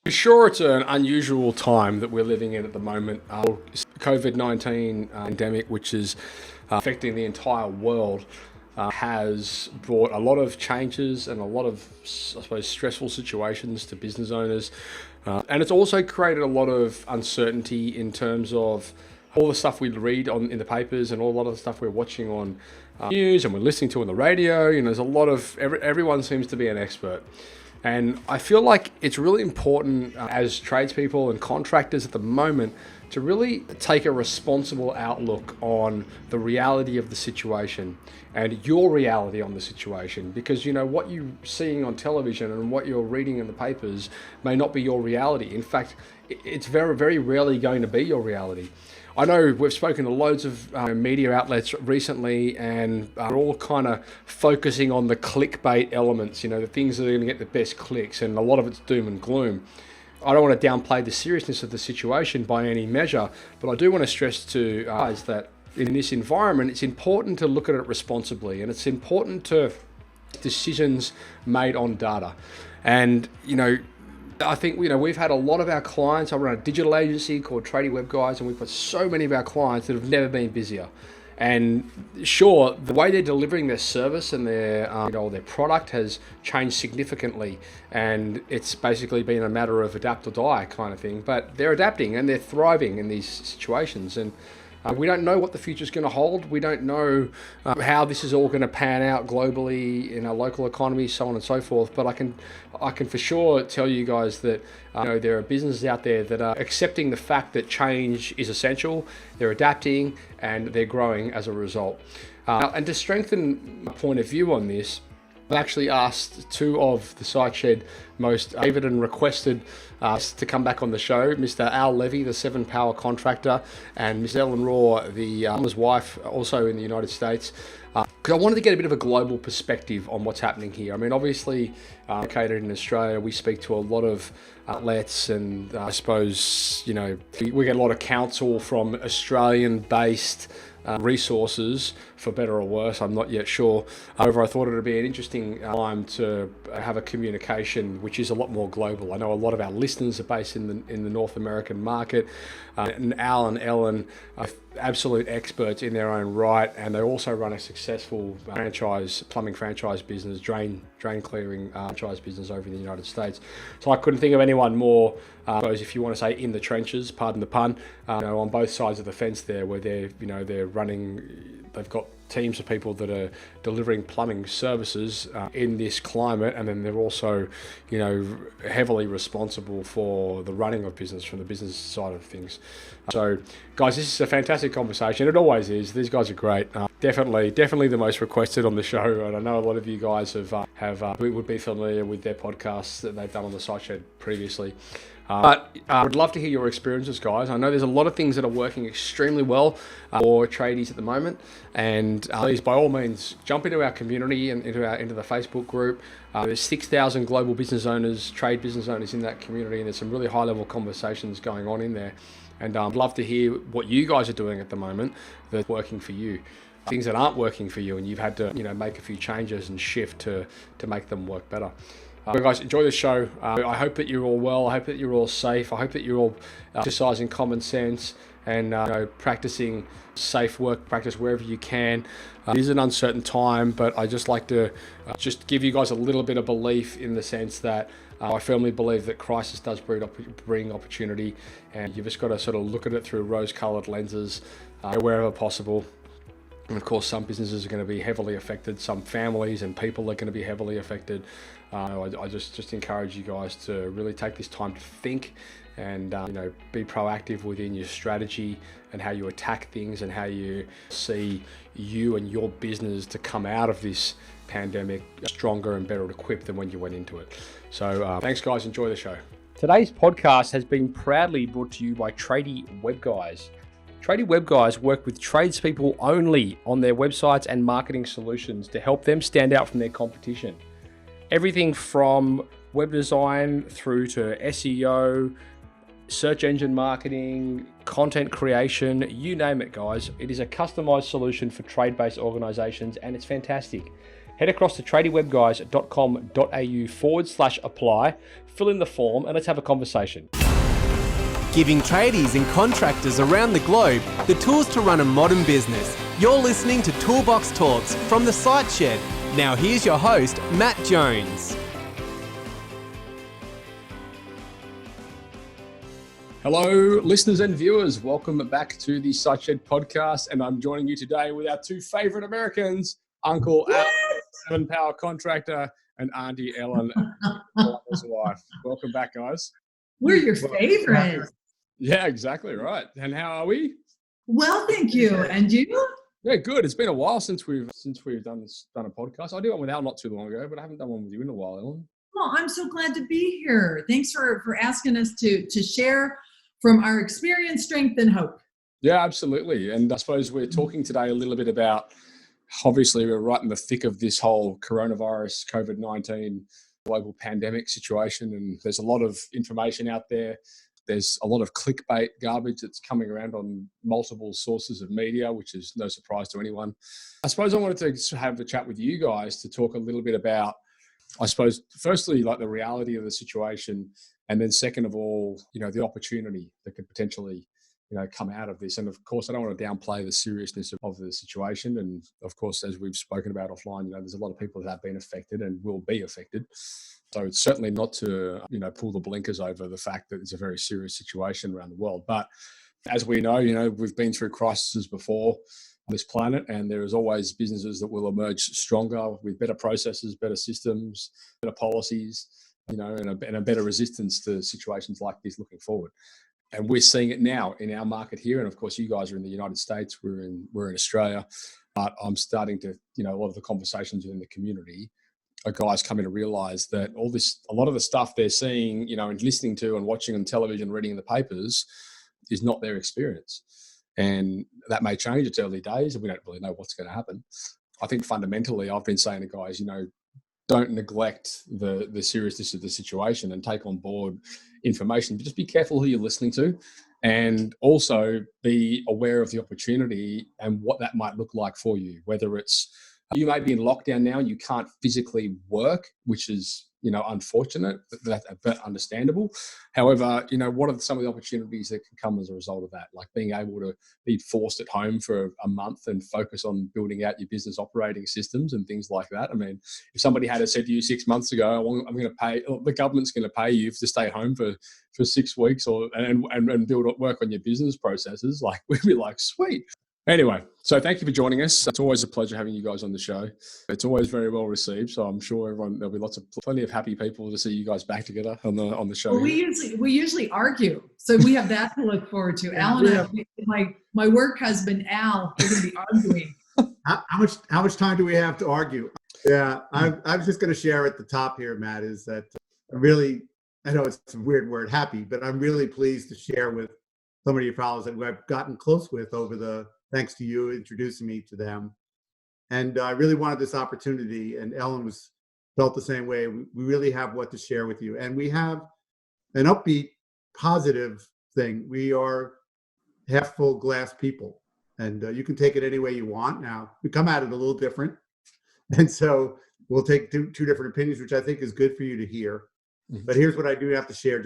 Sure, it's an unusual time that we're living in at the moment. COVID-19 pandemic, which is affecting the entire world, has brought a lot of changes and a lot of, I suppose, stressful situations to business owners. And it's also created a lot of uncertainty in terms of all the stuff we read in the papers and a lot of the stuff we're watching on news and we're listening to on the radio. There's a lot of, everyone seems to be an expert. And I feel like it's really important as tradespeople and contractors at the moment to really take a responsible outlook on the reality of the situation and your reality on the situation. Because, what you're seeing on television and what you're reading in the papers may not be your reality. In fact, it's very, very rarely going to be your reality. I know we've spoken to loads of media outlets recently, and are all kind of focusing on the clickbait elements, the things that are going to get the best clicks, and a lot of it's doom and gloom. I don't want to downplay the seriousness of the situation by any measure, but I do want to stress to guys that in this environment, it's important to look at it responsibly, and it's important to decisions made on data. And, I think, we've had a lot of our clients. I run a digital agency called Tradie Web Guys, and we've got so many of our clients that have never been busier. And sure, the way they're delivering their service and their product has changed significantly, and it's basically been a matter of adapt or die kind of thing. But they're adapting and they're thriving in these situations, and we don't know what the future is going to hold. We don't know how this is all going to pan out globally in our local economy, so on and so forth. But I can for sure tell you guys that there are businesses out there that are accepting the fact that change is essential. They're adapting and they're growing as a result. And to strengthen my point of view on this, I've actually asked two of the SiteShed most favored and requested to come back on the show, Mr. Al Levy, the 7-Power contractor, and Ms. Ellen Raw, the owner's wife, also in the United States, because I wanted to get a bit of a global perspective on what's happening here. I mean, obviously, located in Australia, we speak to a lot of outlets, and I suppose, we get a lot of counsel from Australian-based resources, for better or worse. I'm not yet sure. However, I thought it would be an interesting time to have a communication which is a lot more global. I know a lot of our listeners are based in the North American market, and Al and Ellen are absolute experts in their own right, and they also run a successful plumbing franchise business, drain clearing franchise business over in the United States. So I couldn't think of anyone more, I suppose, if you want to say in the trenches, pardon the pun, on both sides of the fence there, where they're running. They've got teams of people that are delivering plumbing services in this climate, and then they're also, heavily responsible for the running of business from the business side of things. So, guys, this is a fantastic conversation. It always is. These guys are great. Definitely the most requested on the show, and I know a lot of you guys would be familiar with their podcasts that they've done on the SiteShed previously. But I would love to hear your experiences, guys. I know there's a lot of things that are working extremely well for tradies at the moment, and please, by all means, jump into our community and into the Facebook group. There's 6,000 global business owners, trade business owners in that community, and there's some really high-level conversations going on in there. And I'd love to hear what you guys are doing at the moment that's working for you. Things that aren't working for you, and you've had to make a few changes and shift to make them work better. Guys, enjoy the show. I hope that you're all well. I hope that you're all safe. I hope that you're all exercising common sense and practicing safe work practice wherever you can. It is an uncertain time, but I just like to just give you guys a little bit of belief in the sense that I firmly believe that crisis does bring opportunity, and you've just got to sort of look at it through rose-colored lenses wherever possible. And of course, some businesses are going to be heavily affected. Some families and people are going to be heavily affected. I just encourage you guys to really take this time to think and be proactive within your strategy and how you attack things and how you see you and your business to come out of this pandemic stronger and better equipped than when you went into it. So thanks, guys. Enjoy the show. Today's podcast has been proudly brought to you by Tradie Web Guys. Tradie Web Guys work with tradespeople only on their websites and marketing solutions to help them stand out from their competition. Everything from web design through to SEO, search engine marketing, content creation, you name it, guys. It is a customized solution for trade-based organizations, and it's fantastic. head across to tradiewebguys.com.au/apply, fill in the form, and let's have a conversation. Giving tradies and contractors around the globe the tools to run a modern business. You're listening to Toolbox Talks from the Site Shed. Now here's your host, Matt Jones. Hello, listeners and viewers. Welcome back to the Site Shed podcast, and I'm joining you today with our two favourite Americans, Uncle Al, 7 Power Contractor, and Auntie Ellen, his wife. Welcome back, guys. We're your favorites. Yeah, exactly right. And how are we? Well, thank you. And you? Yeah, good. It's been a while since we've done a podcast. I did one with Al not too long ago, but I haven't done one with you in a while, Ellen. Well, I'm so glad to be here. Thanks for asking us to share from our experience, strength, and hope. Yeah, absolutely. And I suppose we're talking today a little bit about, obviously, we're right in the thick of this whole coronavirus, COVID-19 global pandemic situation, and there's a lot of information out there. There's a lot of clickbait garbage that's coming around on multiple sources of media, which is no surprise to anyone. I suppose I wanted to have a chat with you guys to talk a little bit about, I suppose, firstly, like the reality of the situation, and then second of all, the opportunity that could potentially, come out of this. And of course, I don't want to downplay the seriousness of the situation. And of course, as we've spoken about offline, there's a lot of people that have been affected and will be affected. So it's certainly not to, pull the blinkers over the fact that it's a very serious situation around the world. But as we know, we've been through crises before on this planet, and there is always businesses that will emerge stronger with better processes, better systems, better policies, and a better resistance to situations like this looking forward. And we're seeing it now in our market here. And of course, you guys are in the United States, we're in Australia. But I'm starting to, a lot of the conversations within the community are guys coming to realize that a lot of the stuff they're seeing, and listening to and watching on television, reading in the papers is not their experience. And that may change. It's early days and we don't really know what's going to happen. I think fundamentally, I've been saying to guys, don't neglect the seriousness of the situation and take on board information. But just be careful who you're listening to, and also be aware of the opportunity and what that might look like for you. Whether it's you may be in lockdown now and you can't physically work, which is unfortunate, but understandable. However, what are some of the opportunities that can come as a result of that? Like being able to be forced at home for a month and focus on building out your business operating systems and things like that. I mean, if somebody had said to you 6 months ago, I'm going to pay, the government's going to pay you to stay home for 6 weeks and build work on your business processes, like we'd be like, sweet. Anyway, so thank you for joining us. It's always a pleasure having you guys on the show. It's always very well received. So I'm sure there'll be plenty of happy people to see you guys back together on the show. Well, we usually argue, so we have that to look forward to. Al and I, my work husband Al, we're going to be arguing. How much time do we have to argue? Yeah, I was just going to share at the top here, Matt, is that I know it's a weird word, happy, but I'm really pleased to share with some of your fellows that I've gotten close with thanks to you introducing me to them. And I really wanted this opportunity, and Ellen felt the same way. We really have what to share with you. And we have an upbeat, positive thing. We are half full glass people, and you can take it any way you want. Now, we come at it a little different. And so we'll take two different opinions, which I think is good for you to hear. Mm-hmm. But here's what I do have to share,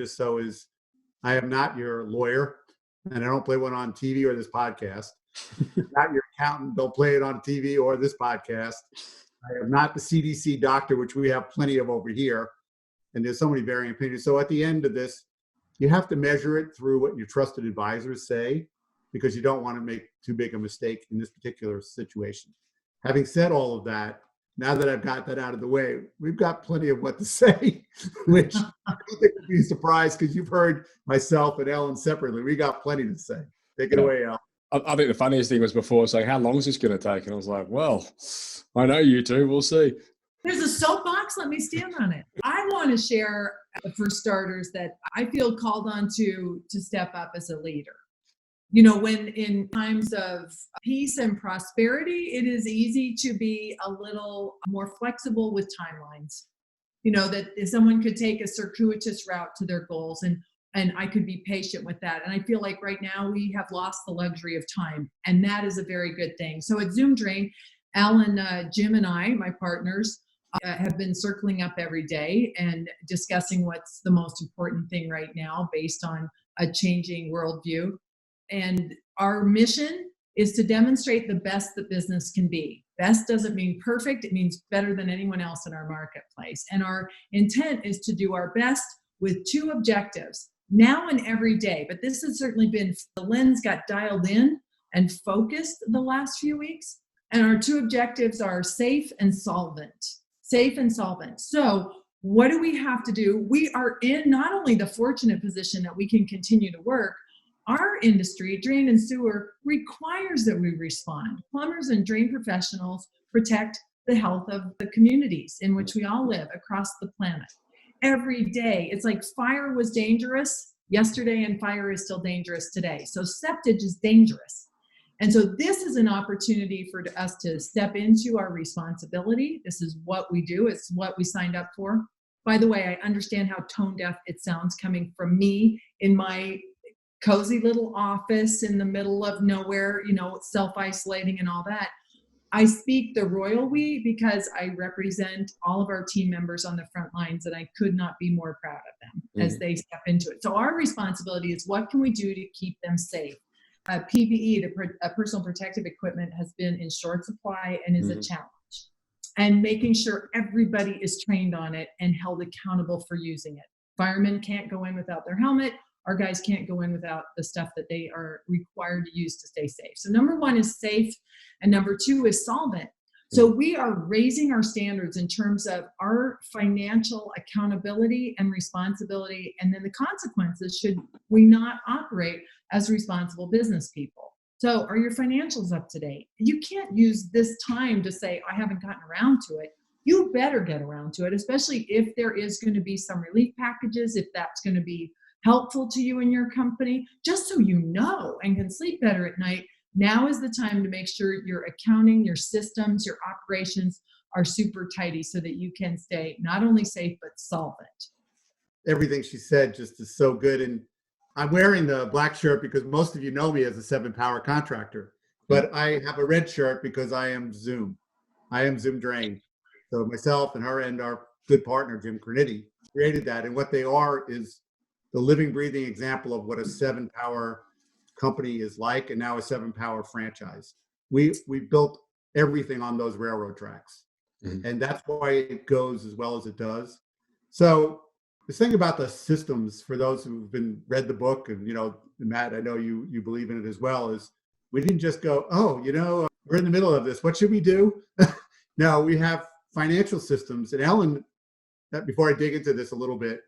I am not your lawyer, and I don't play one on TV or this podcast. Not your accountant, don't play it on TV or this podcast. I am not the CDC doctor, which we have plenty of over here. And there's so many varying opinions. So at the end of this, you have to measure it through what your trusted advisors say, because you don't want to make too big a mistake in this particular situation. Having said all of that, now that I've got that out of the way, we've got plenty of what to say, which I don't think would be a surprise because you've heard myself and Ellen separately. We got plenty to say. Take it away, Al. I think the funniest thing was before saying, how long is this going to take? And I was like, well, I know you two, we'll see. There's a soapbox, let me stand on it. I want to share, for starters, that I feel called on to step up as a leader. When in times of peace and prosperity, it is easy to be a little more flexible with timelines. That if someone could take a circuitous route to their goals, and I could be patient with that. And I feel like right now we have lost the luxury of time, and that is a very good thing. So at Zoom Drain, Alan, Jim, and I, my partners, have been circling up every day and discussing what's the most important thing right now based on a changing worldview. And our mission is to demonstrate the best that business can be. Best doesn't mean perfect, it means better than anyone else in our marketplace. And our intent is to do our best with two objectives, now and every day. But this has certainly been, the lens got dialed in and focused the last few weeks. And our two objectives are safe and solvent. Safe and solvent. So what do we have to do? We are in not only the fortunate position that we can continue to work, our industry, drain and sewer, requires that we respond. Plumbers and drain professionals protect the health of the communities in which we all live across the planet. Every day, it's like fire was dangerous yesterday and fire is still dangerous today. So septage is dangerous. And so this is an opportunity for us to step into our responsibility. This is what we do. It's what we signed up for. By the way, I understand how tone deaf it sounds coming from me in my cozy little office in the middle of nowhere, self-isolating and all that. I speak the royal we because I represent all of our team members on the front lines, and I could not be more proud of them as they step into it. So our responsibility is, what can we do to keep them safe? PPE, personal protective equipment, has been in short supply and is a challenge. And making sure everybody is trained on it and held accountable for using it. Firemen can't go in without their helmet. Our guys can't go in without the stuff that they are required to use to stay safe. So number one is safe, and number two is solvent. So we are raising our standards in terms of our financial accountability and responsibility, and then the consequences should we not operate as responsible business people. So are your financials up to date? You can't use this time to say, I haven't gotten around to it. You better get around to it, especially if there is going to be some relief packages, if that's going to be helpful to you and your company, just so you know and can sleep better at night. Now is the time to make sure your accounting, your systems, your operations are super tidy so that you can stay not only safe, but solvent. Everything she said just is so good. And I'm wearing the black shirt because most of you know me as a 7-power contractor, but I have a red shirt because I am Zoom. I am Zoom Drain. So myself and her and our good partner, Jim Cornetti, created that. And what they are is the living, breathing example of what a 7-power company is like, and now a 7-power franchise. We built everything on those railroad tracks, and that's why it goes as well as it does. So the thing about the systems, for those who've read the book, and Matt, I know you believe in it as well, is we didn't just go, we're in the middle of this, what should we do? No, we have financial systems. And Ellen, before I dig into this a little bit,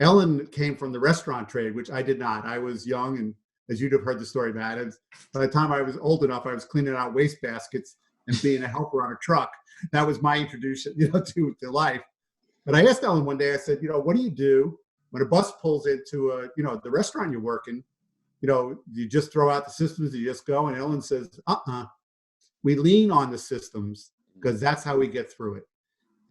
Ellen came from the restaurant trade, which I did not. I was young, and as you'd have heard the story, Matt, by the time I was old enough, I was cleaning out waste baskets and being a helper on a truck. That was my introduction, to life. But I asked Ellen one day, I said, what do you do when a bus pulls into the restaurant you're working? You just throw out the systems, you just go? And Ellen says, we lean on the systems because that's how we get through it.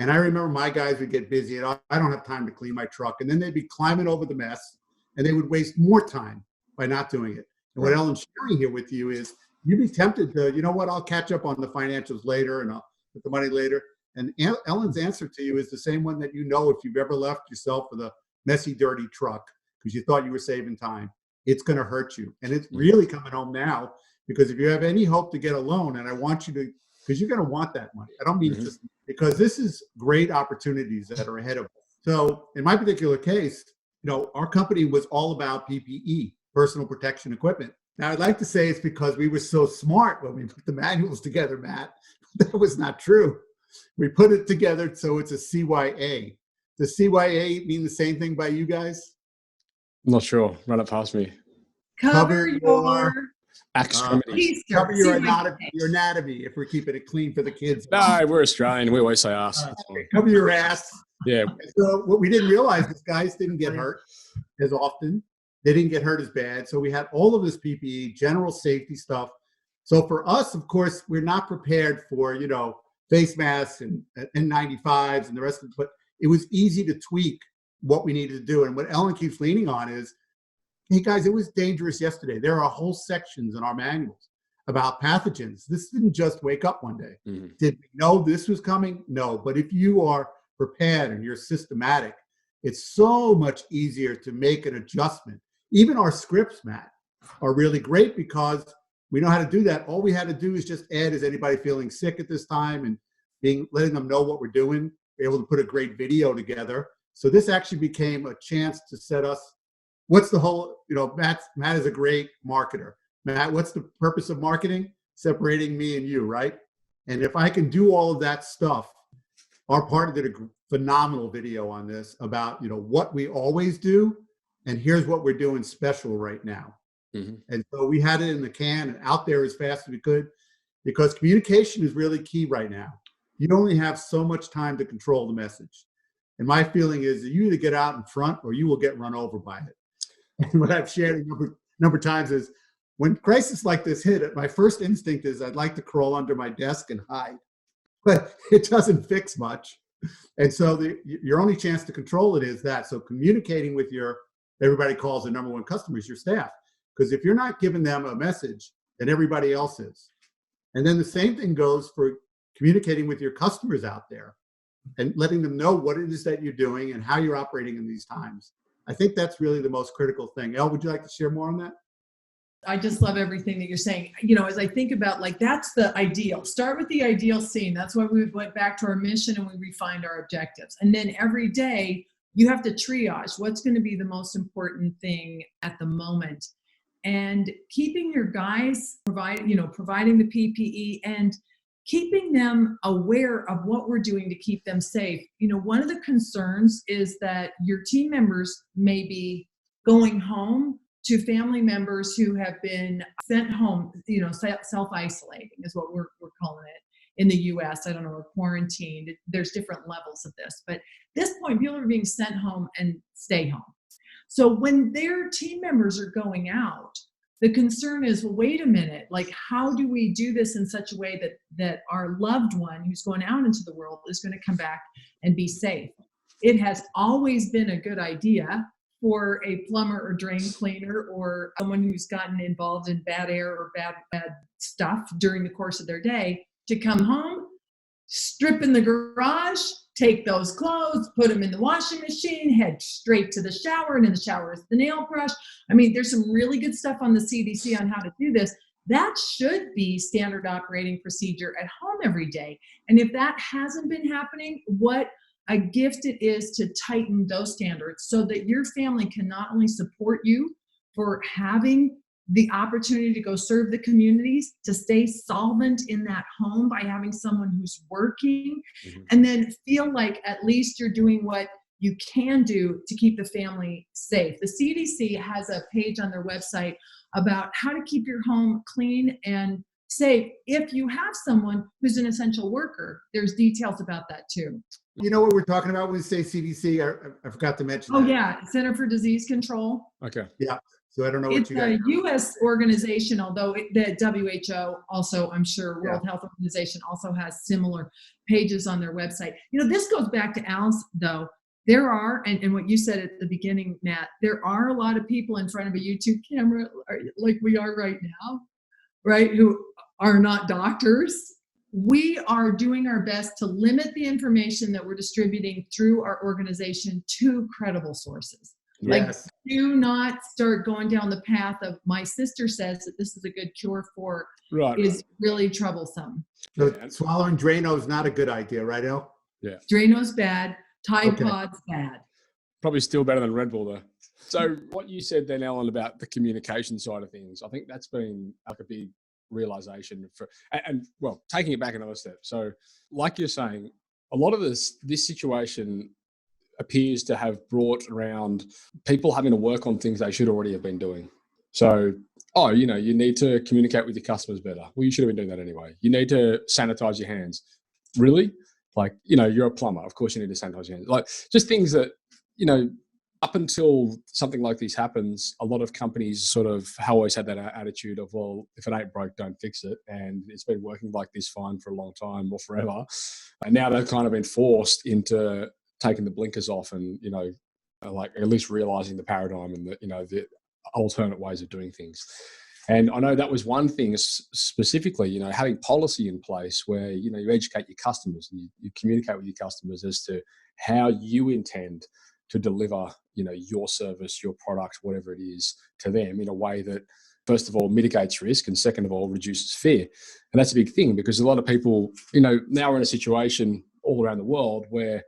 And I remember my guys would get busy and I don't have time to clean my truck. And then they'd be climbing over the mess and they would waste more time by not doing it. And what Ellen's sharing here with you is you'd be tempted to, I'll catch up on the financials later and I'll put the money later. And Ellen's answer to you is the same one that if you've ever left yourself with a messy, dirty truck because you thought you were saving time, it's going to hurt you. And it's really coming home now, because if you have any hope to get a loan, and I want you to, because you're going to want that money. I don't mean just because this is great opportunities that are ahead of us. So in my particular case, our company was all about PPE, personal protection equipment. Now, I'd like to say it's because we were so smart when we put the manuals together, Matt. That was not true. We put it together so it's a CYA. Does CYA mean the same thing by you guys? I'm not sure. Run it past me. Cover your extremities. Cover your anatomy, if we're keeping it clean for the kids. No, we're Australian. We always say ass. Cover your ass. Yeah. So what we didn't realize is guys didn't get hurt as often. They didn't get hurt as bad. So we had all of this PPE, general safety stuff. So for us, of course, we're not prepared for, face masks and N95s and the rest of it. But it was easy to tweak what we needed to do. And what Ellen keeps leaning on is, hey guys, it was dangerous yesterday. There are whole sections in our manuals about pathogens. This didn't just wake up one day. Mhm. Did we know this was coming? No. But if you are prepared and you're systematic, it's so much easier to make an adjustment. Even our scripts, Matt, are really great because we know how to do that. All we had to do is just add, is anybody feeling sick at this time, and letting them know what we're doing, be able to put a great video together. So this actually became a chance to set us, what's the whole, Matt is a great marketer. Matt, what's the purpose of marketing? Separating me and you, right? And if I can do all of that stuff, our partner did a phenomenal video on this about, what we always do, and here's what we're doing special right now. Mhm. And so we had it in the can and out there as fast as we could, because communication is really key right now. You only have so much time to control the message. And my feeling is that you either get out in front or you will get run over by it. And what I've shared a number of times is, when crisis like this hit, my first instinct is I'd like to crawl under my desk and hide, but it doesn't fix much. And so your only chance to control it is that. So communicating with everybody calls the number one customer is your staff. Because if you're not giving them a message, then everybody else is. And then the same thing goes for communicating with your customers out there and letting them know what it is that you're doing and how you're operating in these times. I think that's really the most critical thing. Elle, would you like to share more on that? I just love everything that you're saying. As I think about, that's the ideal. Start with the ideal scene. That's why we went back to our mission and we refined our objectives. And then every day you have to triage what's going to be the most important thing at the moment. And keeping your guys providing the PPE and keeping them aware of what we're doing to keep them safe. One of the concerns is that your team members may be going home to family members who have been sent home, self-isolating is what we're calling it in the US. I don't know, or quarantined. There's different levels of this. But at this point, people are being sent home and stay home. So when their team members are going out, the concern is, well, wait a minute, how do we do this in such a way that our loved one who's going out into the world is going to come back and be safe? It has always been a good idea for a plumber or drain cleaner or someone who's gotten involved in bad air or bad stuff during the course of their day to come home, strip in the garage, take those clothes, put them in the washing machine, head straight to the shower, and in the shower is the nail brush. I mean, there's some really good stuff on the CDC on how to do this. That should be standard operating procedure at home every day. And if that hasn't been happening, what a gift it is to tighten those standards so that your family can not only support you for having the opportunity to go serve the communities, to stay solvent in that home by having someone who's working, and then feel like at least you're doing what you can do to keep the family safe. The CDC has a page on their website about how to keep your home clean and safe. If you have someone who's an essential worker, there's details about that too. You know what we're talking about when we say CDC? I forgot to mention Oh that. yeah, Center for Disease Control. Okay. Yeah. So I don't know what It's you guys. a U.S. organization, although the WHO also, I'm sure, World Health Organization also has similar pages on their website. This goes back to Alice, though. There are, and what you said at the beginning, Matt, there are a lot of people in front of a YouTube camera, like we are right now, right, who are not doctors. We are doing our best to limit the information that we're distributing through our organization to credible sources. Yes. Do not start going down the path of my sister says that this is a good cure for is really troublesome. So swallowing Drano is not a good idea, right, Elle? Yeah. Drano's bad. Tide Pod's bad. Probably still better than Red Bull though. So what you said then, Ellen, about the communication side of things, I think that's been like a big realization and taking it back another step. So like you're saying, a lot of this situation appears to have brought around people having to work on things they should already have been doing. So, you need to communicate with your customers better. Well, you should have been doing that anyway. You need to sanitize your hands. Really? You're a plumber. Of course you need to sanitize your hands. Just things that, up until something like this happens, a lot of companies sort of always had that attitude of, well, if it ain't broke, don't fix it. And it's been working like this fine for a long time or forever. And now they've kind of been forced into taking the blinkers off and, at least realizing the paradigm and the alternate ways of doing things. And I know that was one thing specifically, having policy in place where, you educate your customers and you communicate with your customers as to how you intend to deliver, your service, your product, whatever it is to them in a way that, first of all, mitigates risk and second of all, reduces fear. And that's a big thing because a lot of people, now we're in a situation all around the world where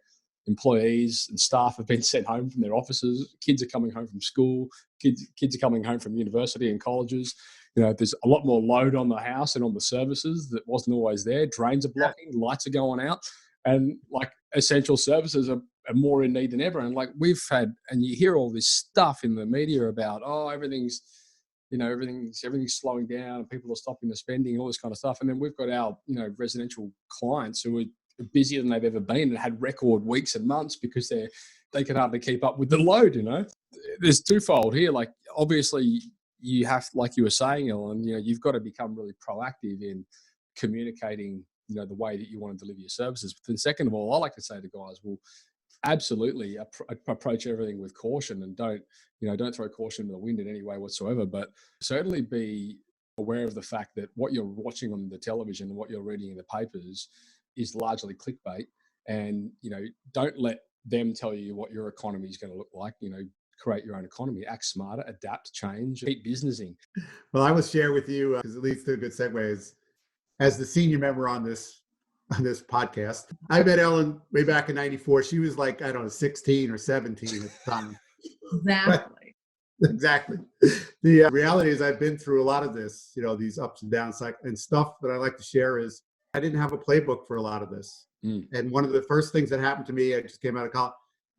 employees and staff have been sent home from their offices. Kids are coming home from school. Kids are coming home from university and colleges. There's a lot more load on the house and on the services that wasn't always there. Drains are blocking, lights are going out, and like essential services are more in need than ever. And like we've had, and you hear all this stuff in the media about, everything's slowing down, people are stopping the spending, all this kind of stuff. And then we've got our, residential clients who are busier than they've ever been and had record weeks and months because they can hardly keep up with the load. There's twofold here. Like obviously you have, like you were saying, Ellen, you've got to become really proactive in communicating, the way that you want to deliver your services. But then second of all, I like to say to guys, well, absolutely approach everything with caution and don't throw caution to the wind in any way whatsoever, but certainly be aware of the fact that what you're watching on the television and what you're reading in the papers is largely clickbait, and don't let them tell you what your economy is going to look like. Create your own economy, act smarter, adapt, change, keep businessing. Well, I will share with you, because it leads to a good segue, as the senior member on this podcast. I met Ellen way back in '94. She was like, I don't know, 16 or 17 at the time. Exactly. Exactly. The reality is I've been through a lot of this, these ups and downs and stuff that I like to share is I didn't have a playbook for a lot of this. And one of the first things that happened to me, I just came out of college,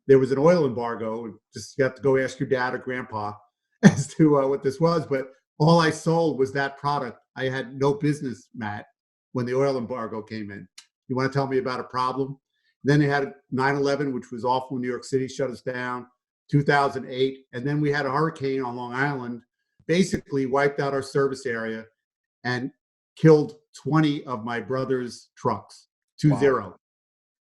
there was an oil embargo. Just you have to go ask your dad or grandpa as to what this was. But all I sold was that product. I had no business, Matt, when the oil embargo came in. You want to tell me about a problem? Then they had 9/11, which was awful. New York City shut us down. 2008. And then we had a hurricane on Long Island, basically wiped out our service area and killed 20 of my brother's trucks. 2-0. Wow.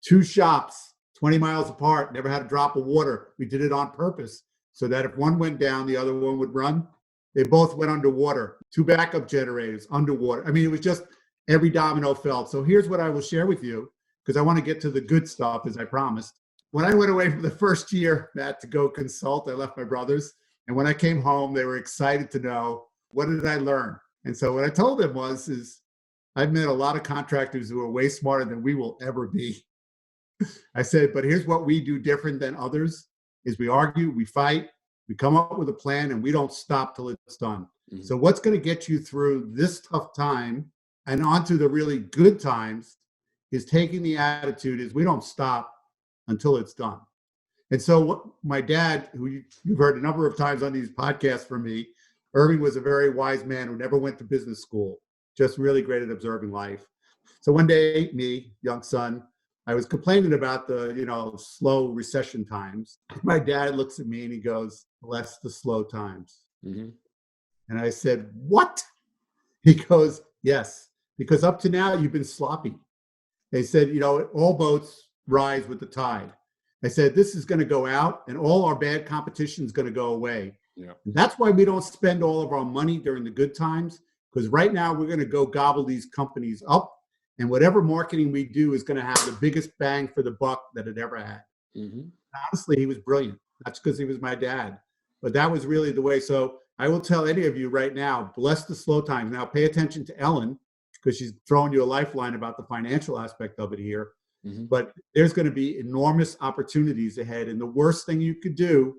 2 shops, 20 miles apart, never had a drop of water. We did it on purpose so that if one went down, the other one would run. They both went underwater. 2 backup generators underwater. I mean, it was just every domino fell. So here's what I will share with you, because I want to get to the good stuff, as I promised. When I went away for the first year, Matt, to go consult, I left my brothers. And when I came home, they were excited to know, what did I learn? And so what I told them is I've met a lot of contractors who are way smarter than we will ever be. I said, but here's what we do different than others is we argue, we fight, we come up with a plan, and we don't stop till it's done. Mm-hmm. So what's going to get you through this tough time and onto the really good times is taking the attitude is we don't stop until it's done. And so what my dad, who you've heard a number of times on these podcasts from me, Irving was a very wise man who never went to business school, just really great at observing life. So one day, me, young son, I was complaining about the, slow recession times. My dad looks at me and he goes, bless the slow times. Mm-hmm. And I said, what? He goes, yes, because up to now you've been sloppy. They said, all boats rise with the tide. I said, this is going to go out and all our bad competition is going to go away. Yeah. That's why we don't spend all of our money during the good times, because right now we're going to go gobble these companies up, and whatever marketing we do is going to have the biggest bang for the buck that it ever had. Mm-hmm. Honestly, he was brilliant. That's because he was my dad. But that was really the way. So I will tell any of you right now, bless the slow times. Now pay attention to Ellen, because she's throwing you a lifeline about the financial aspect of it here. Mm-hmm. But there's going to be enormous opportunities ahead. And the worst thing you could do,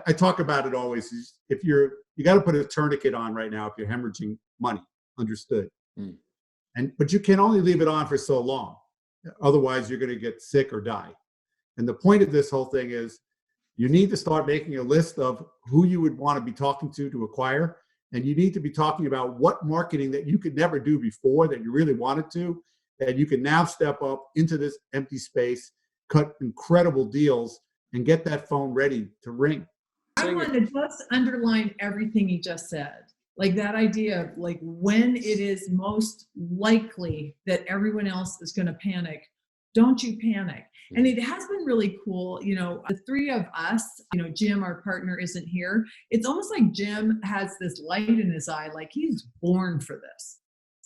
I talk about it always, is if you got to put a tourniquet on right now if you're hemorrhaging money, understood. Mm. But you can only leave it on for so long. Otherwise, you're going to get sick or die. And the point of this whole thing is you need to start making a list of who you would want to be talking to acquire. And you need to be talking about what marketing that you could never do before that you really wanted to, that you can now step up into this empty space, cut incredible deals, and get that phone ready to ring. I want to just underline everything he just said. Like that idea of like when it is most likely that everyone else is going to panic, Don't you panic. And it has been really cool. The three of us, Jim, our partner, isn't here. It's almost like Jim has this light in his eye, like he's born for this.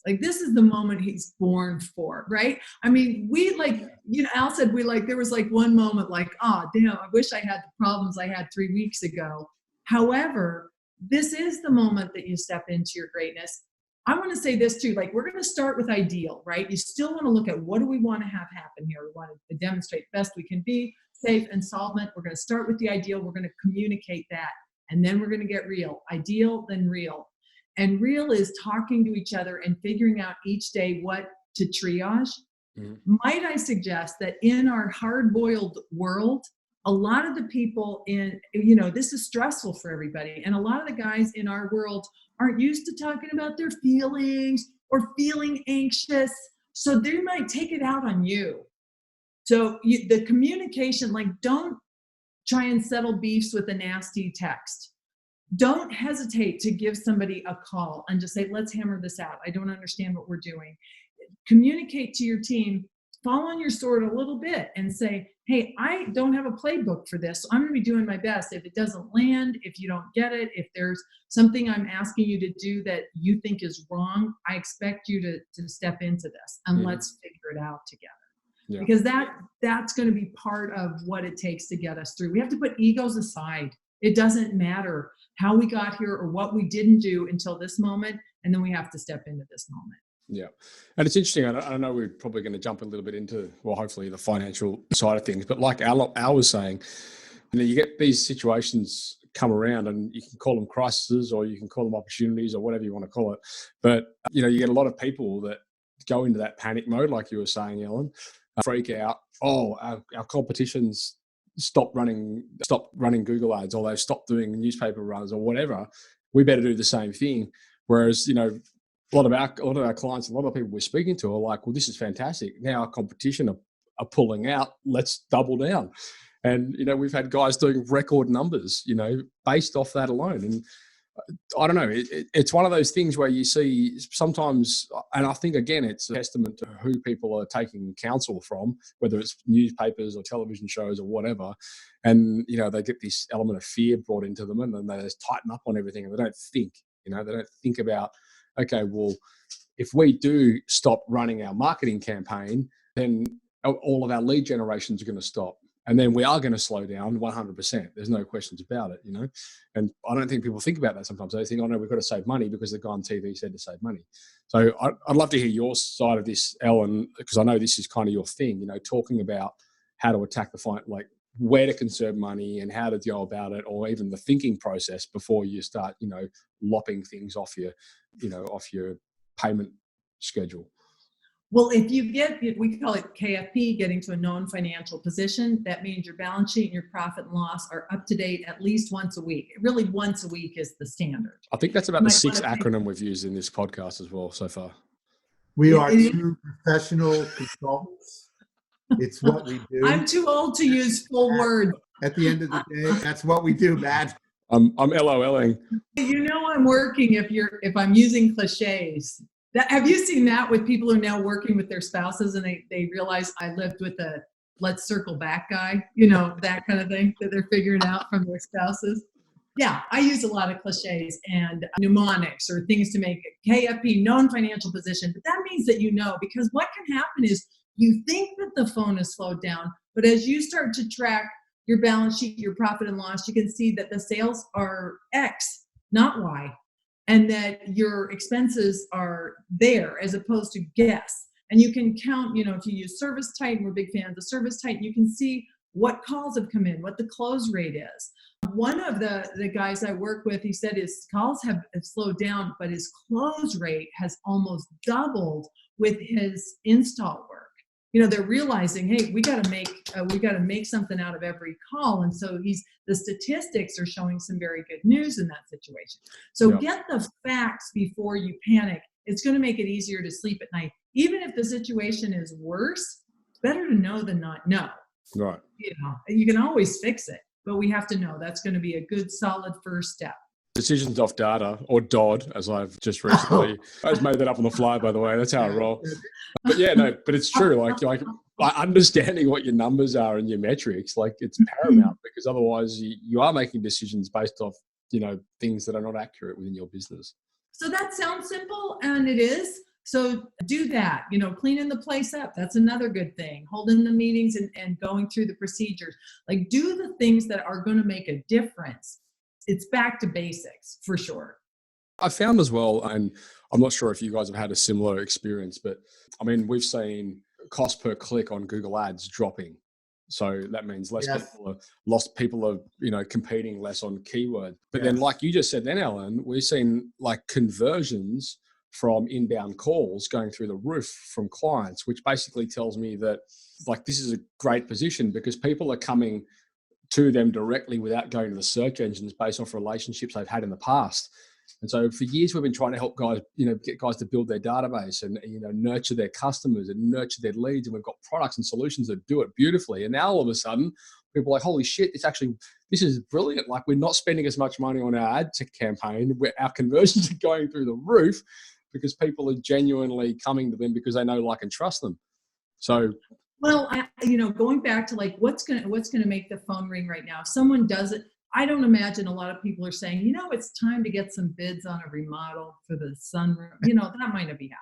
Like this is the moment he's born for, right? I mean, Al said there was like one moment like, oh, damn, I wish I had the problems I had 3 weeks ago. However, this is the moment that you step into your greatness. I want to say this too, we're going to start with ideal, right? You still want to look at what do we want to have happen here? We want to demonstrate best we can be, safe and solvent. We're going to start with the ideal. We're going to communicate that. And then we're going to get real. Ideal, then real. And real is talking to each other and figuring out each day what to triage. Mm-hmm. Might I suggest that in our hard-boiled world, a lot of the people this is stressful for everybody. And a lot of the guys in our world aren't used to talking about their feelings or feeling anxious. So they might take it out on you. So the communication, don't try and settle beefs with a nasty text. Don't hesitate to give somebody a call and just say, let's hammer this out. I don't understand what we're doing. Communicate to your team, fall on your sword a little bit and say, hey, I don't have a playbook for this. So I'm going to be doing my best. If it doesn't land, if you don't get it, if there's something I'm asking you to do that you think is wrong, I expect you to step into this and let's figure it out together. Yeah. Because that's going to be part of what it takes to get us through. We have to put egos aside. It doesn't matter how we got here or what we didn't do until this moment. And then we have to step into this moment. Yeah. And it's interesting. I know we're probably going to jump a little bit into, hopefully the financial side of things, but like Al was saying, you get these situations come around and you can call them crises or you can call them opportunities or whatever you want to call it. But, you get a lot of people that go into that panic mode, like you were saying, Ellen, freak out. Oh, our competition's stopped running Google ads, or they've stopped doing newspaper runs or whatever. We better do the same thing. Whereas, a lot of our clients, a lot of people we're speaking to are like, well, this is fantastic. Now our competition are pulling out. Let's double down. And, we've had guys doing record numbers, based off that alone. And I don't know, it's one of those things where you see sometimes, and I think, again, it's a testament to who people are taking counsel from, whether it's newspapers or television shows or whatever. And, they get this element of fear brought into them and then they just tighten up on everything and they don't think, they don't think about, okay, well, if we do stop running our marketing campaign, then all of our lead generations are going to stop. And then we are going to slow down 100%. There's no questions about it, And I don't think people think about that sometimes. They think, oh, no, we've got to save money because the guy on TV said to save money. So I'd love to hear your side of this, Ellen, because I know this is kind of your thing, talking about how to attack the fight, like where to conserve money and how to go about it, or even the thinking process before you start, lopping things off your payment schedule. Well, if you we call it KFP, getting to a known financial position, that means your balance sheet and your profit and loss are up to date at least once a week. Really, once a week is the standard. I think that's about the sixth acronym we've used in this podcast as well so far. We are two professional consultants. It's what we do. I'm too old to use full words. At the end of the day, that's what we do, Matt. I'm LOLing. I'm working if I'm using cliches. Have you seen that with people who are now working with their spouses and they realize I lived with a let's circle back guy, that kind of thing that they're figuring out from their spouses? Yeah, I use a lot of cliches and mnemonics or things to make it KFP, known financial position. But that means that because what can happen is you think that the phone is slowed down, but as you start to track your balance sheet, your profit and loss, you can see that the sales are X, not Y. And that your expenses are there as opposed to guess. And you can count, if you use Service Titan, we're big fans of Service Titan, you can see what calls have come in, what the close rate is. One of the guys I work with, he said his calls have slowed down, but his close rate has almost doubled with his install work. They're realizing, hey, we got to make something out of every call. And so the statistics are showing some very good news in that situation. So Get the facts before you panic. It's going to make it easier to sleep at night. Even if the situation is worse, it's better to know than not know. Right. You can always fix it, but we have to know that's going to be a good, solid first step. decisions off data, or DOD, as I've just recently, I just made that up on the fly, by the way. That's how I roll. But yeah, no, but it's true. Like understanding what your numbers are and your metrics, like it's paramount, because otherwise you are making decisions based off, things that are not accurate within your business. So that sounds simple, and it is. So do that, cleaning the place up. That's another good thing. Holding the meetings and going through the procedures. Like, do the things that are going to make a difference. It's back to basics for sure. I found as well, and I'm not sure if you guys have had a similar experience, but I mean, we've seen cost per click on Google Ads dropping. So that means people are competing less on keyword. But then, like you just said then, Alan, we've seen like conversions from inbound calls going through the roof from clients, which basically tells me that like this is a great position because people are coming to them directly without going to the search engines based off relationships they've had in the past. And so for years, we've been trying to help guys, get guys to build their database and, nurture their customers and nurture their leads. And we've got products and solutions that do it beautifully. And now all of a sudden, people are like, holy shit, this is brilliant. Like, we're not spending as much money on our ad campaign, where our conversions are going through the roof because people are genuinely coming to them because they know, like, and trust them. So, well, going back to like, what's going to make the phone ring right now? If someone does it, I don't imagine a lot of people are saying, it's time to get some bids on a remodel for the sunroom. That might not be happening.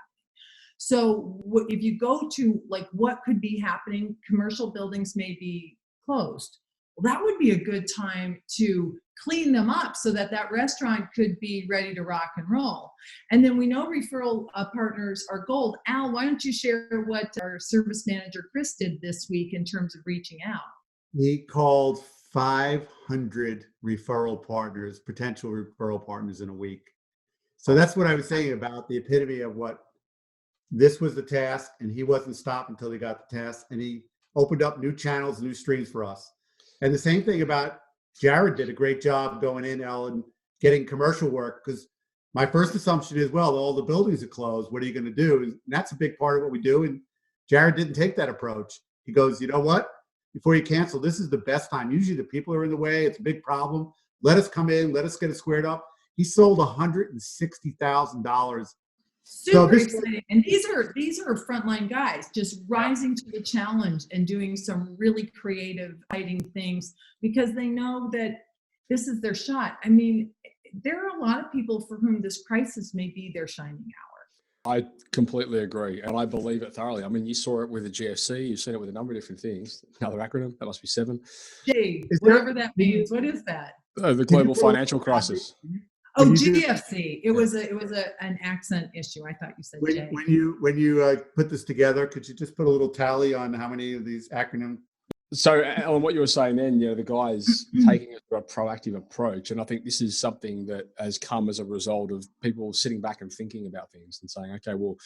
So if you go to like what could be happening, commercial buildings may be closed. Well, that would be a good time to clean them up so that restaurant could be ready to rock and roll. And then we know referral partners are gold. Al, why don't you share what our service manager, Chris, did this week in terms of reaching out? He called 500 potential referral partners in a week. So that's what I was saying about the epitome of what this was the task, and he wasn't stopped until he got the task, and he opened up new channels, new streams for us. And the same thing about Jared did a great job going in, Ellen, getting commercial work, because my first assumption is, well, all the buildings are closed. What are you going to do? And that's a big part of what we do. And Jared didn't take that approach. He goes, you know what? Before you cancel, this is the best time. Usually the people are in the way. It's a big problem. Let us come in. Let us get it squared up. He sold $160,000. Super exciting. And these are frontline guys just rising to the challenge and doing some really creative, exciting things because they know that this is their shot. I mean, there are a lot of people for whom this crisis may be their shining hour. I completely agree, and I believe it thoroughly. I mean, you saw it with the GFC, you've seen it with a number of different things. Another acronym, that must be 7. Whatever that means. What is that? The global financial crisis. Oh, GFC. It was an accent issue. I thought you said J. When you put this together, could you just put a little tally on how many of these acronyms? So, Alan, what you were saying then, the guys taking a proactive approach, and I think this is something that has come as a result of people sitting back and thinking about things and saying, okay, well,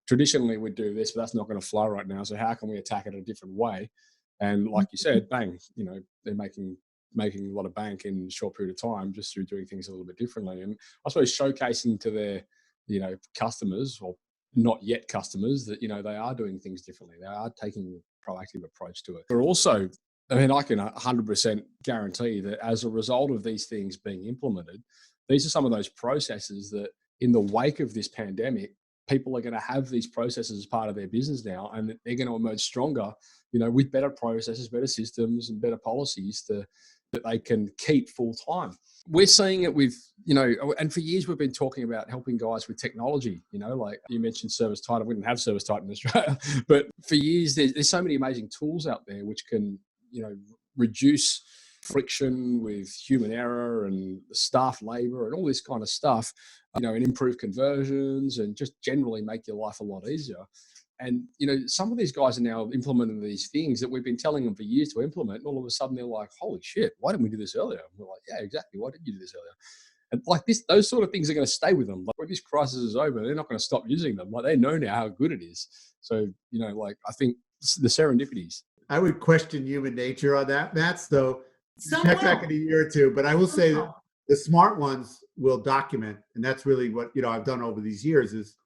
traditionally we'd do this, but that's not going to fly right now. So how can we attack it a different way? And like you said, bang, they're making a lot of bank in a short period of time just through doing things a little bit differently. And I suppose showcasing to their, customers or not yet customers that, they are doing things differently. They are taking a proactive approach to it. But also, I can 100% guarantee that as a result of these things being implemented, these are some of those processes that in the wake of this pandemic, people are going to have these processes as part of their business now, and they're going to emerge stronger, with better processes, better systems and better policies that they can keep full time. We're seeing it with, and for years we've been talking about helping guys with technology, like you mentioned Service Titan. We didn't have Service Titan in Australia, but for years there's so many amazing tools out there which can, reduce friction with human error and staff labor and all this kind of stuff, and improve conversions and just generally make your life a lot easier. And, some of these guys are now implementing these things that we've been telling them for years to implement. And all of a sudden they're like, holy shit, why didn't we do this earlier? And we're like, yeah, exactly. Why didn't you do this earlier? And like those sort of things are going to stay with them. Like when this crisis is over, they're not going to stop using them. Like they know now how good it is. So, I think the serendipities. I would question human nature on that, Matt. So check back in a year or two. But I will say that the smart ones will document. And that's really what, I've done over these years is,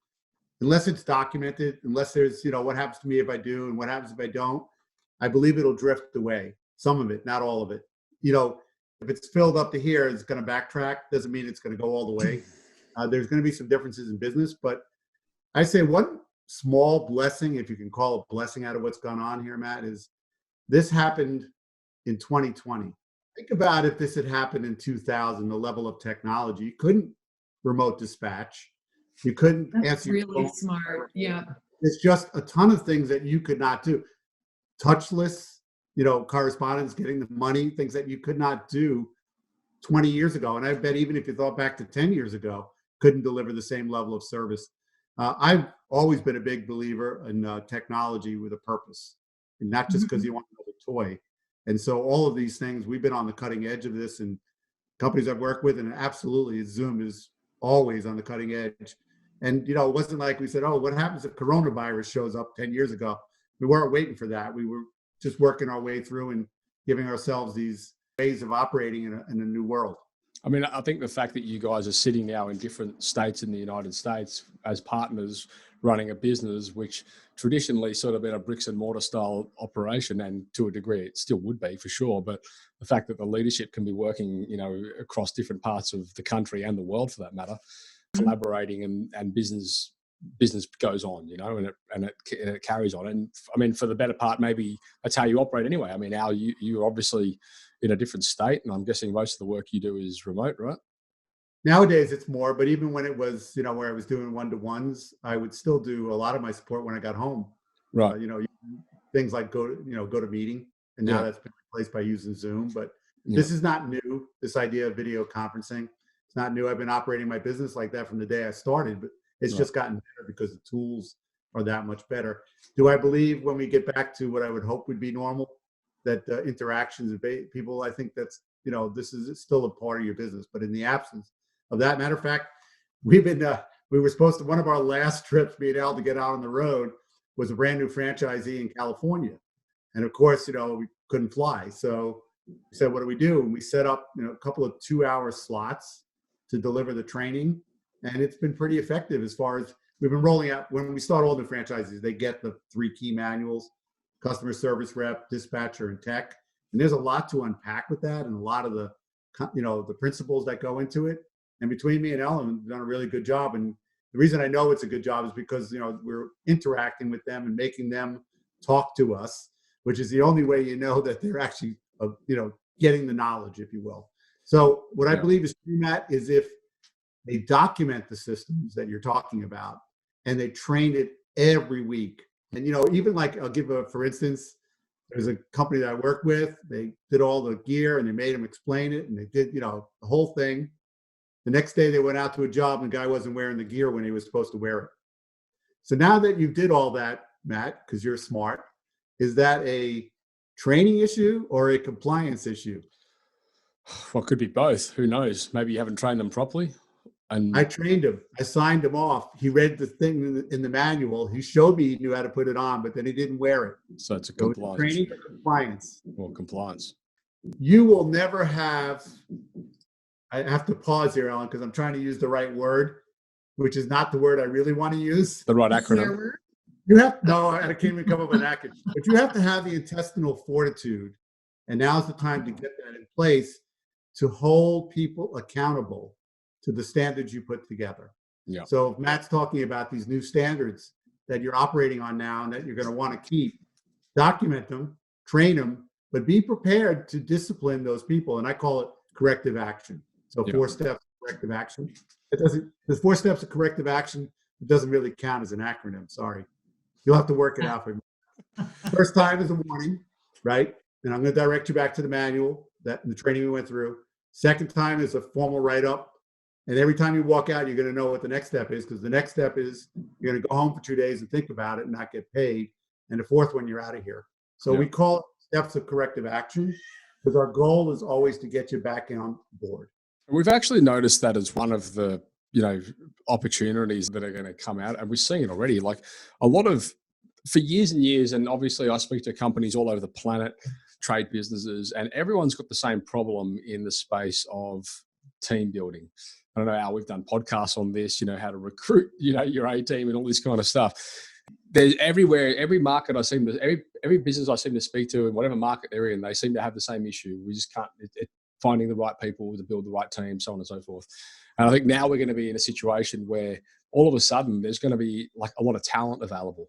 unless it's documented, unless there's, what happens to me if I do and what happens if I don't, I believe it'll drift away. Some of it, not all of it. If it's filled up to here, it's going to backtrack. Doesn't mean it's going to go all the way. There's going to be some differences in business, but I say one small blessing, if you can call it blessing, out of what's gone on here, Matt, is this happened in 2020. Think about if this had happened in 2000, the level of technology. You couldn't remote dispatch. You couldn't That's answer your really phone. smart. Yeah. It's just a ton of things that you could not do. Touchless, correspondence, getting the money, things that you could not do 20 years ago. And I bet even if you thought back to 10 years ago, couldn't deliver the same level of service. I've always been a big believer in technology with a purpose, and not just because you want another toy. And so all of these things, we've been on the cutting edge of this, and companies I've worked with, and absolutely Zoom is always on the cutting edge. And, it wasn't like we said, oh, what happens if coronavirus shows up 10 years ago? We weren't waiting for that. We were just working our way through and giving ourselves these ways of operating in a new world. I mean, I think the fact that you guys are sitting now in different states in the United States as partners running a business, which traditionally sort of been a bricks and mortar style operation, and to a degree it still would be for sure. But the fact that the leadership can be working, across different parts of the country and the world for that matter, collaborating and business goes on, and it carries on. And I mean, for the better part, maybe that's how you operate anyway. I mean, now you're obviously in a different state, and I'm guessing most of the work you do is remote, right? Nowadays it's more, but even when it was, where I was doing one-to-ones, I would still do a lot of my support when I got home. Right. Things like go to meeting, and now that's been replaced by using Zoom. But this is not new. This idea of video conferencing, it's not new. I've been operating my business like that from the day I started, but it's just gotten better because the tools are that much better. Do I believe when we get back to what I would hope would be normal, that interactions with people, I think that's, this is still a part of your business. But in the absence of that, matter of fact, we were supposed to, one of our last trips being able to get out on the road was a brand new franchisee in California. And of course, we couldn't fly. So we said, what do we do? And we set up, a couple of 2-hour slots to deliver the training. And it's been pretty effective as far as we've been rolling out. When we start all the franchises, they get the 3 key manuals: customer service rep, dispatcher, and tech. And there's a lot to unpack with that, and a lot of the, the principles that go into it. And between me and Ellen, we've done a really good job. And the reason I know it's a good job is because, we're interacting with them and making them talk to us, which is the only way that they're actually, getting the knowledge, if you will. So what I believe is true, Matt, is if they document the systems that you're talking about and they train it every week. And, even like, I'll give for instance, there's a company that I work with, they did all the gear and they made them explain it, and they did, the whole thing. The next day they went out to a job and the guy wasn't wearing the gear when he was supposed to wear it. So now that you did all that, Matt, because you're smart, is that a training issue or a compliance issue? Well, it could be both. Who knows? Maybe you haven't trained them properly. And I trained him. I signed him off. He read the thing in the manual. He showed me he knew how to put it on, but then he didn't wear it. So it's a So compliance. training or compliance. Well, compliance. You will never have, I have to pause here, Ellen, because I'm trying to use the right word, which is not the word I really want to use. The right Is there a acronym. word? I can't even come up with an acronym, but you have to have the intestinal fortitude. And now's the time to get that in place to hold people accountable to the standards you put together. Yeah. So if Matt's talking about these new standards that you're operating on now and that you're going to want to keep, document them, train them, but be prepared to discipline those people. And I call it corrective action. So 4 steps of corrective action. There's 4 steps of corrective action. It doesn't really count as an acronym. Sorry. You'll have to work it out for me. First time is a warning, right? And I'm going to direct you back to the manual, that the training we went through. Second time is a formal write-up. And every time you walk out, you're going to know what the next step is, because the next step is you're going to go home for 2 days and think about it and not get paid. And the fourth one, you're out of here. So we call it steps of corrective action, because our goal is always to get you back on board. We've actually noticed that as one of the, opportunities that are going to come out. And we're seeing it already, like a lot of, for years and years. And obviously I speak to companies all over the planet, trade businesses, and everyone's got the same problem in the space of team building. I don't know how we've done podcasts on this, how to recruit, your A team and all this kind of stuff. There's everywhere, every market I seem to, every business I seem to speak to in whatever market they're in, they seem to have the same issue. We just can't, finding the right people to build the right team, so on and so forth. And I think now we're going to be in a situation where all of a sudden there's going to be like a lot of talent available.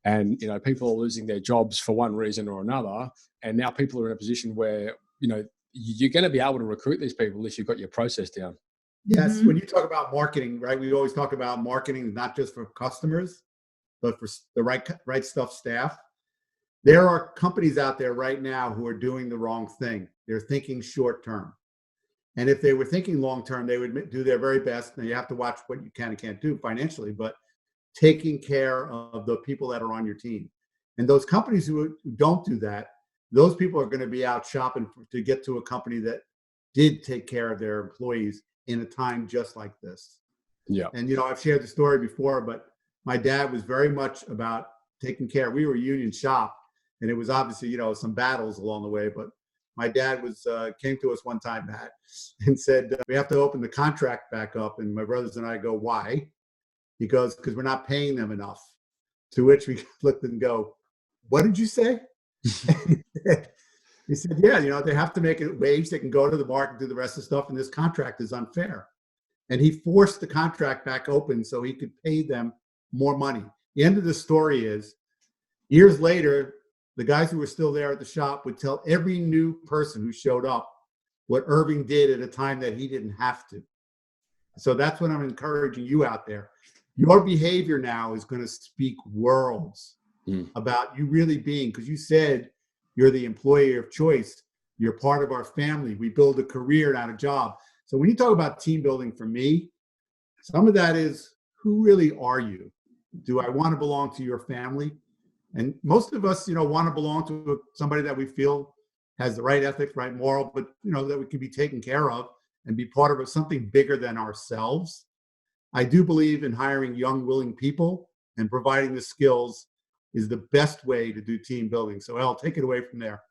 And, people are losing their jobs for one reason or another. And now people are in a position where, you're going to be able to recruit these people if you've got your process down. Yes. Mhm. When you talk about marketing, right, we always talk about marketing, not just for customers, but for the right stuff staff. There are companies out there right now who are doing the wrong thing. They're thinking short term. And if they were thinking long term, they would do their very best. Now you have to watch what you can and can't do financially, but taking care of the people that are on your team. And those companies who don't do that, those people are going to be out shopping to get to a company that did take care of their employees in a time just like this. Yeah. And, I've shared the story before, but my dad was very much about taking care. We were a union shop, and it was obviously, some battles along the way, but my dad came to us one time, Matt, and said, we have to open the contract back up. And my brothers and I go, why? He goes, because we're not paying them enough. To which we looked and go, what did you say? He said, yeah, they have to make a wage. They can go to the market and do the rest of the stuff. And this contract is unfair. And he forced the contract back open so he could pay them more money. The end of the story is, years later, the guys who were still there at the shop would tell every new person who showed up what Irving did at a time that he didn't have to. So that's what I'm encouraging you out there. Your behavior now is going to speak worlds about you really being, because you said you're the employee of choice. You're part of our family. We build a career, not a job. So when you talk about team building for me, some of that is, who really are you? Do I want to belong to your family? And most of us, want to belong to somebody that we feel has the right ethics, right moral, but, that we can be taken care of and be part of something bigger than ourselves. I do believe in hiring young, willing people, and providing the skills is the best way to do team building. So I'll take it away from there.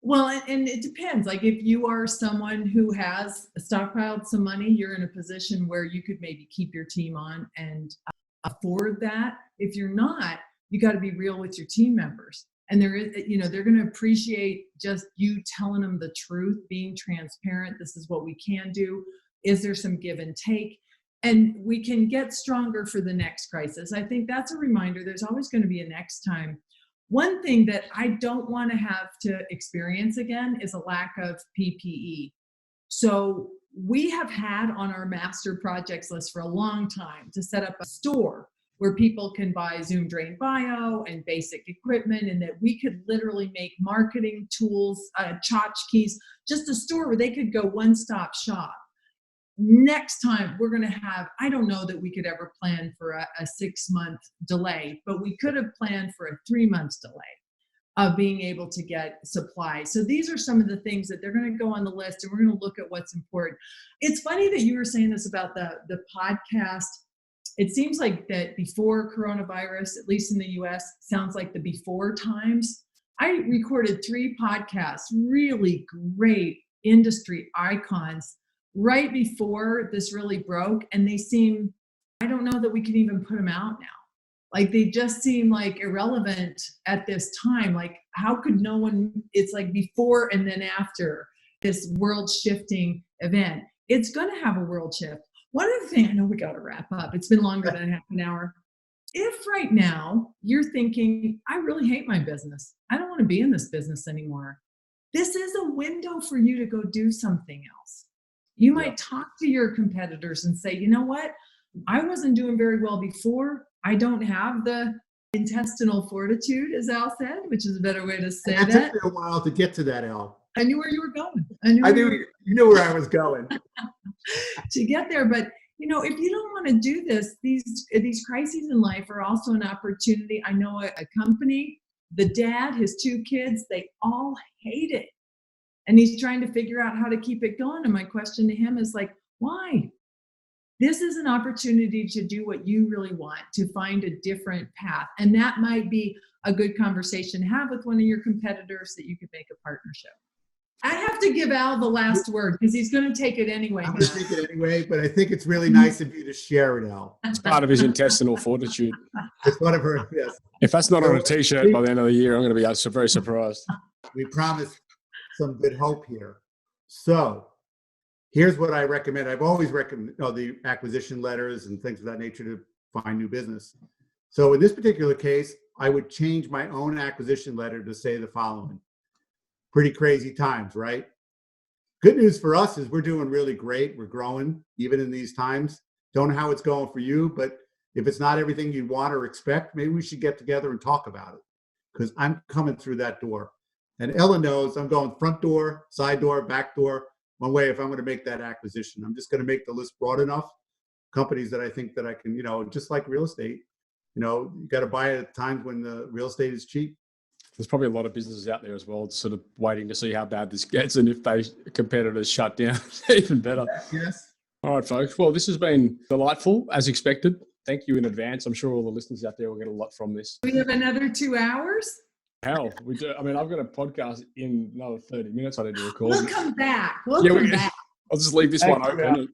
Well, and it depends. Like if you are someone who has stockpiled some money, you're in a position where you could maybe keep your team on and afford that. If you're not, you got to be real with your team members. And there is, they're going to appreciate just you telling them the truth, being transparent. This is what we can do. Is there some give and take? And we can get stronger for the next crisis. I think that's a reminder. There's always going to be a next time. One thing that I don't want to have to experience again is a lack of PPE. So we have had on our master projects list for a long time to set up a store where people can buy Zoom Drain Bio and basic equipment, and that we could literally make marketing tools, tchotchkes, just a store where they could go one-stop shop. Next time we're going to have, I don't know that we could ever plan for a 6-month delay, but we could have planned for a 3-month delay of being able to get supplies. So these are some of the things that they're going to go on the list, and we're going to look at what's important. It's funny that you were saying this about the podcast. It seems like that before coronavirus, at least in the US, sounds like the before times. I recorded 3 podcasts, really great industry icons, right before this really broke. And they seem, I don't know that we can even put them out now. Like they just seem like irrelevant at this time. Like how could no one, it's like before and then after this world shifting event. It's going to have a world shift. One other thing, I know we got to wrap up. It's been longer than half an hour. If right now you're thinking, I really hate my business. I don't want to be in this business anymore. This is a window for you to go do something else. You might talk to your competitors and say, you know what? I wasn't doing very well before. I don't have the intestinal fortitude, as Al said, which is a better way to say that. It took me a while to get to that, Al. I knew where you were going. You knew where I was going. To get there. But, if you don't want to do this, these crises in life are also an opportunity. I know a company, the dad, his 2 kids, they all hate it. And he's trying to figure out how to keep it going. And my question to him is like, why? This is an opportunity to do what you really want, to find a different path. And that might be a good conversation to have with one of your competitors that you could make a partnership. I have to give Al the last word because he's going to take it anyway. I'm going to take it anyway, but I think it's really nice of you to share it, Al. It's part of his intestinal fortitude. It's one of her, yes. If that's not on a T-shirt by the end of the year, I'm going to be very surprised. We promise some good hope here. So here's what I recommend. I've always recommended the acquisition letters and things of that nature to find new business. So in this particular case, I would change my own acquisition letter to say the following. Pretty crazy times, right? Good news for us is we're doing really great. We're growing even in these times. Don't know how it's going for you, but if it's not everything you want or expect, maybe we should get together and talk about it, because I'm coming through that door. And Ellen knows I'm going front door, side door, back door, one way if I'm going to make that acquisition. I'm just going to make the list broad enough. Companies that I think that I can, just like real estate, you got to buy it at times when the real estate is cheap. There's probably a lot of businesses out there as well, sort of waiting to see how bad this gets, and if they competitors shut down, even better. Yes. All right, folks. Well, this has been delightful, as expected. Thank you in advance. I'm sure all the listeners out there will get a lot from this. We have another 2 hours. Hell, we do. I mean, I've got a podcast in another 30 minutes I need to record. We'll come back. Come back. I'll just leave this one open.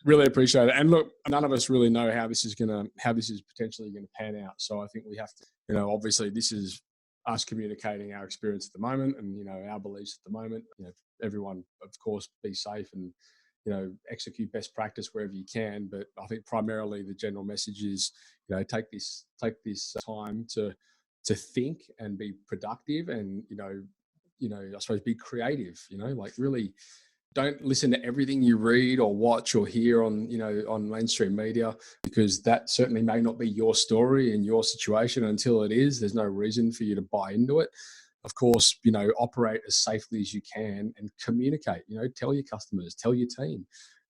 Really appreciate it. And look, none of us really know how this is potentially going to pan out. So I think we have to, obviously this is us communicating our experience at the moment and, our beliefs at the moment. Everyone, of course, be safe and, execute best practice wherever you can. But I think primarily the general message is, take this time to think and be productive and, I suppose be creative, really don't listen to everything you read or watch or hear on mainstream media, because that certainly may not be your story and your situation. Until it is, there's no reason for you to buy into it. Of course, operate as safely as you can and communicate, tell your customers, tell your team,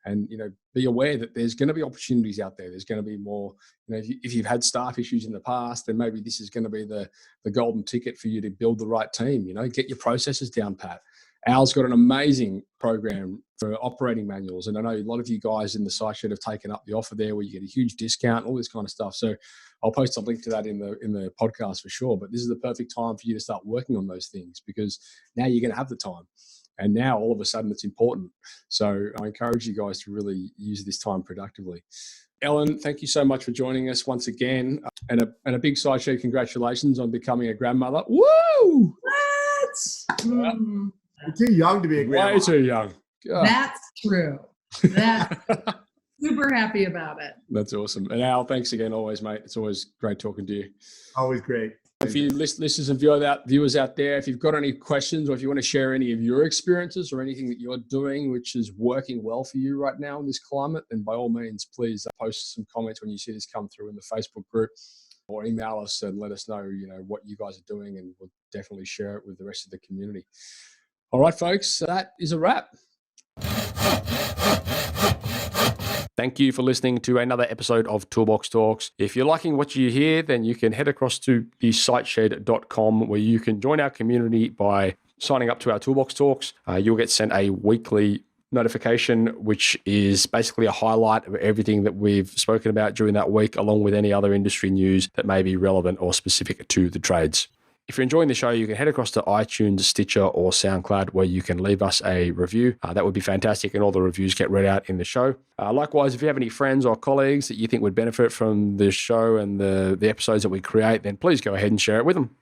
and, be aware that there's going to be opportunities out there. There's going to be more, if you've had staff issues in the past, then maybe this is going to be the golden ticket for you to build the right team, get your processes down pat. Al's got an amazing program for operating manuals. And I know a lot of you guys in the site shed have taken up the offer there where you get a huge discount, all this kind of stuff. So I'll post a link to that in the podcast for sure. But this is the perfect time for you to start working on those things, because now you're going to have the time. And now all of a sudden it's important. So I encourage you guys to really use this time productively. Ellen, thank you so much for joining us once again. And a big side show congratulations on becoming a grandmother. Woo! What? You're too young to be a grandma. Way too young. God. That's true. Super happy about it. That's awesome. And Al, thanks again always, mate. It's always great talking to you. Always great. If you listeners and viewers out there, if you've got any questions or if you want to share any of your experiences or anything that you're doing which is working well for you right now in this climate, then by all means, please post some comments when you see this come through in the Facebook group, or email us and let us know, what you guys are doing, and we'll definitely share it with the rest of the community. All right, folks, that is a wrap. Thank you for listening to another episode of Toolbox Talks. If you're liking what you hear, then you can head across to thesiteshed.com, where you can join our community by signing up to our Toolbox Talks. You'll get sent a weekly notification, which is basically a highlight of everything that we've spoken about during that week, along with any other industry news that may be relevant or specific to the trades. If you're enjoying the show, you can head across to iTunes, Stitcher, or SoundCloud, where you can leave us a review. That would be fantastic, and all the reviews get read out in the show. Likewise, if you have any friends or colleagues that you think would benefit from this show and the episodes that we create, then please go ahead and share it with them.